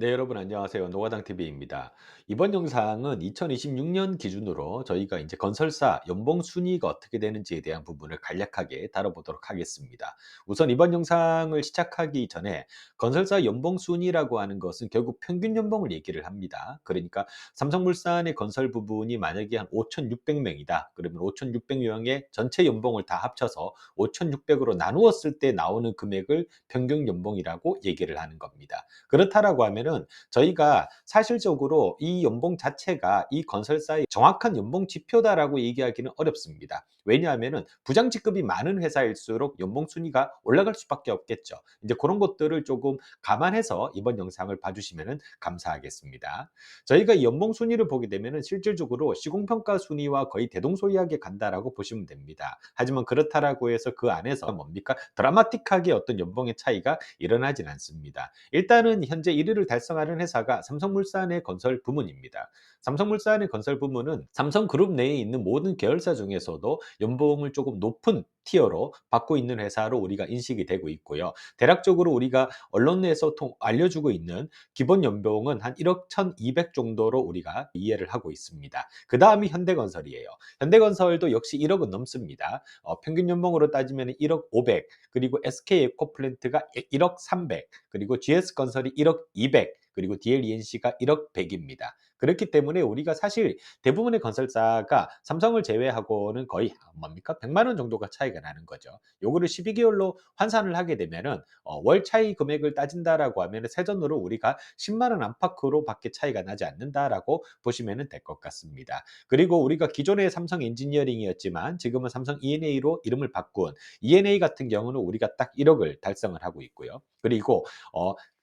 네, 여러분 안녕하세요. 노가당 TV입니다. 이번 영상은 2026년 기준으로 저희가 이제 건설사 연봉 순위가 어떻게 되는지에 대한 부분을 간략하게 다뤄보도록 하겠습니다. 우선 이번 영상을 시작하기 전에 건설사 연봉 순위라고 하는 것은 결국 평균 연봉을 얘기를 합니다. 그러니까 삼성물산의 건설 부분이 만약에 한 5,600명이다. 그러면 5,600명의 전체 연봉을 다 합쳐서 5,600으로 나누었을 때 나오는 금액을 평균 연봉이라고 얘기를 하는 겁니다. 그렇다라고 하면은 저희가 사실적으로 이 연봉 자체가 이 건설사의 정확한 연봉 지표다라고 얘기하기는 어렵습니다. 왜냐하면은 부장 직급이 많은 회사일수록 연봉 순위가 올라갈 수밖에 없겠죠. 이제 그런 것들을 조금 감안해서 이번 영상을 봐주시면 감사하겠습니다. 저희가 이 연봉 순위를 보게 되면은 실질적으로 시공평가 순위와 거의 대동소이하게 간다라고 보시면 됩니다. 하지만 그렇다라고 해서 그 안에서 뭡니까? 드라마틱하게 어떤 연봉의 차이가 일어나진 않습니다. 일단은 현재 1위를 달성하는 회사가 삼성물산의 건설 부문입니다. 삼성물산의 건설 부문은 삼성그룹 내에 있는 모든 계열사 중에서도 연봉을 조금 높은 티어로 받고 있는 회사로 우리가 인식이 되고 있고요. 대략적으로 우리가 언론에서 알려주고 있는 기본 연봉은 한 1억 1,200 정도로 우리가 이해를 하고 있습니다. 그 다음이 현대건설이에요. 현대건설도 역시 1억은 넘습니다. 평균 연봉으로 따지면 1억 500, 그리고 SK에코플랜트가 1억 300, 그리고 GS건설이 1억 200, 그리고 DLENC가 1억 100입니다. 그렇기 때문에 우리가 사실 대부분의 건설사가 삼성을 제외하고는 거의 뭡니까? 100만 원 정도가 차이가 나는 거죠. 요거를 12개월로 환산을 하게 되면은 월 차이 금액을 따진다라고 하면 세전으로 우리가 10만 원 안팎으로 밖에 차이가 나지 않는다라고 보시면 될 것 같습니다. 그리고 우리가 기존의 삼성 엔지니어링이었지만 지금은 삼성 E&A로 이름을 바꾼 E&A 같은 경우는 우리가 딱 1억을 달성을 하고 있고요. 그리고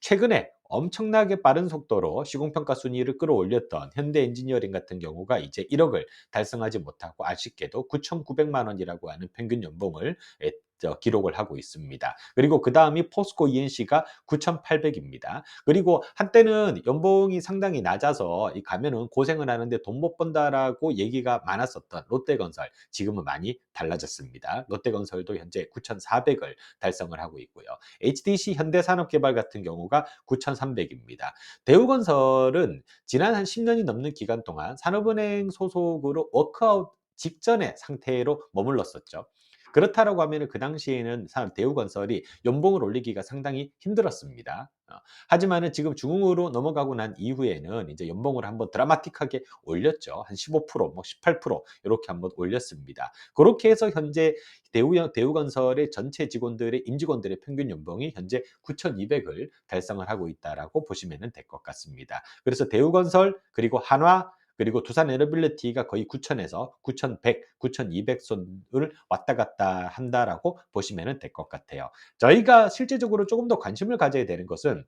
최근에 엄청나게 빠른 속도로 시공평가 순위를 끌어올렸던 현대 엔지니어링 같은 경우가 이제 1억을 달성하지 못하고 아쉽게도 9,900만 원이라고 하는 평균 연봉을 기록을 하고 있습니다. 그리고 그 다음이 포스코 ENC가 9,800입니다. 그리고 한때는 연봉이 상당히 낮아서 가면은 고생을 하는데 돈 못 번다라고 얘기가 많았었던 롯데건설, 지금은 많이 달라졌습니다. 롯데건설도 현재 9,400을 달성을 하고 있고요. HDC 현대산업개발 같은 경우가 9,300입니다. 대우건설은 지난 한 10년이 넘는 기간 동안 산업은행 소속으로 워크아웃 직전의 상태로 머물렀었죠. 그렇다라고 하면 그 당시에는 대우건설이 연봉을 올리기가 상당히 힘들었습니다. 하지만은 지금 중흥으로 넘어가고 난 이후에는 이제 연봉을 한번 드라마틱하게 올렸죠. 한 15%, 뭐 18% 이렇게 한번 올렸습니다. 그렇게 해서 현재 대우건설의 전체 직원들의 임직원들의 평균 연봉이 현재 9,200을 달성을 하고 있다라고 보시면 될 것 같습니다. 그래서 대우건설 그리고 한화 그리고 두산 에너빌리티가 거의 9,000에서 9,100, 9,200 선을 왔다 갔다 한다라고 보시면 될 것 같아요. 저희가 실제적으로 조금 더 관심을 가져야 되는 것은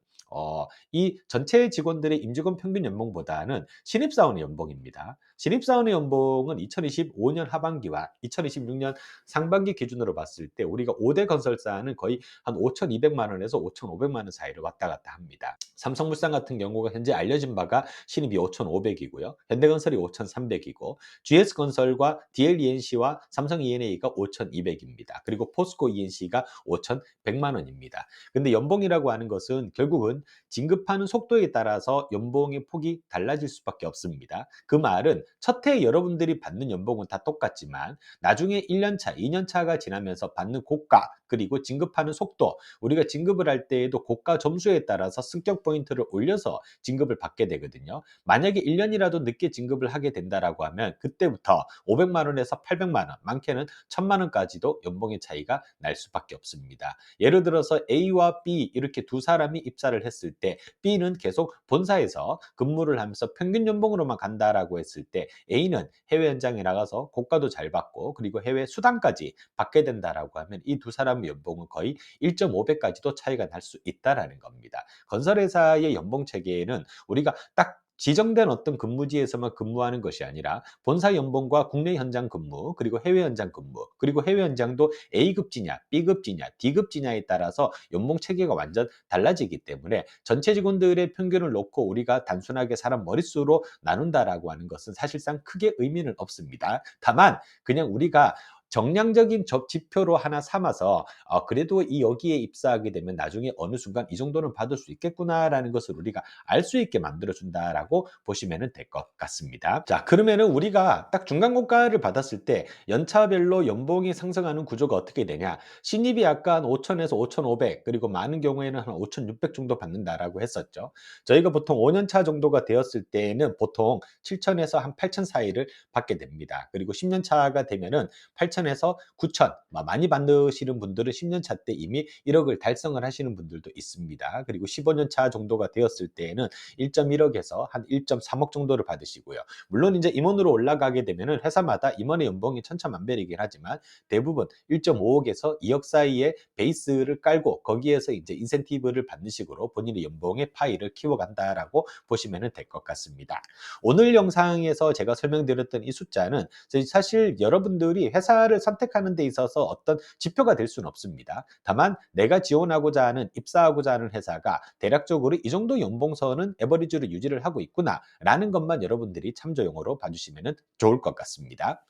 이 전체 직원들의 임직원 평균 연봉보다는 신입사원의 연봉입니다. 신입사원의 연봉은 2025년 하반기와 2026년 상반기 기준으로 봤을 때 우리가 5대 건설사는 거의 한 5,200만 원에서 5,500만 원 사이를 왔다 갔다 합니다. 삼성물산 같은 경우가 현재 알려진 바가 신입이 5,500이고요. 현대건설이 5,300이고 GS건설과 DLENC와 삼성 E&A가 5,200입니다. 그리고 포스코 ENC가 5,100만 원입니다. 근데 연봉이라고 하는 것은 결국은 진급하는 속도에 따라서 연봉의 폭이 달라질 수밖에 없습니다. 그 말은 첫 해 여러분들이 받는 연봉은 다 똑같지만 나중에 1년 차, 2년 차가 지나면서 받는 고가 그리고 진급하는 속도, 우리가 진급을 할 때에도 고가 점수에 따라서 승격 포인트를 올려서 진급을 받게 되거든요. 만약에 1년이라도 늦게 진급을 하게 된다라고 하면 그때부터 500만 원에서 800만 원, 많게는 1,000만 원까지도 연봉의 차이가 날 수밖에 없습니다. 예를 들어서 A와 B 이렇게 두 사람이 입사를 했을 때 B는 계속 본사에서 근무를 하면서 평균 연봉으로만 간다라고 했을 때 A는 해외 현장에 나가서 고가도 잘 받고 그리고 해외 수당까지 받게 된다라고 하면 이 두 사람의 연봉은 거의 1.5배까지도 차이가 날 수 있다라는 겁니다. 건설회사의 연봉 체계에는 우리가 딱 지정된 어떤 근무지에서만 근무하는 것이 아니라 본사 연봉과 국내 현장 근무, 그리고 해외 현장 근무, 그리고 해외 현장도 A급지냐, B급지냐, D급지냐에 따라서 연봉 체계가 완전 달라지기 때문에 전체 직원들의 평균을 놓고 우리가 단순하게 사람 머릿수로 나눈다라고 하는 것은 사실상 크게 의미는 없습니다. 다만 그냥 우리가 정량적인 지표로 하나 삼아서 그래도 이 여기에 입사하게 되면 나중에 어느 순간 '이 정도는 받을 수 있겠구나.'라는 것을 우리가 알 수 있게 만들어 준다라고 보시면은 될 것 같습니다. 자, 그러면은 우리가 딱 중간고과를 받았을 때 연차별로 연봉이 상승하는 구조가 어떻게 되냐? 신입이 약간 5천에서 5,500, 그리고 많은 경우에는 한 5,600 정도 받는다라고 했었죠. 저희가 보통 5년 차 정도가 되었을 때에는 보통 7천에서 한 8천 사이를 받게 됩니다. 그리고 10년 차가 되면은 8천에서 9천, 많이 받으시는 분들은 10년 차 때 이미 1억을 달성을 하시는 분들도 있습니다. 그리고 15년 차 정도가 되었을 때에는 1.1억에서 한 1.3억 정도를 받으시고요. 물론 이제 임원으로 올라가게 되면은 회사마다 임원의 연봉이 천차만별이긴 하지만 대부분 1.5억에서 2억 사이의 베이스를 깔고 거기에서 이제 인센티브를 받는 식으로 본인의 연봉의 파이를 키워간다라고 보시면 될 것 같습니다. 오늘 영상에서 제가 설명드렸던 이 숫자는 사실 여러분들이 회사를 선택하는 데 있어서 어떤 지표가 될 수는 없습니다. 다만 내가 지원하고자 하는, 입사하고자 하는 회사가 대략적으로 이 정도 연봉선은 에버리지로 유지를 하고 있구나라는 것만 여러분들이 참조용어로 봐주시면 좋을 것 같습니다.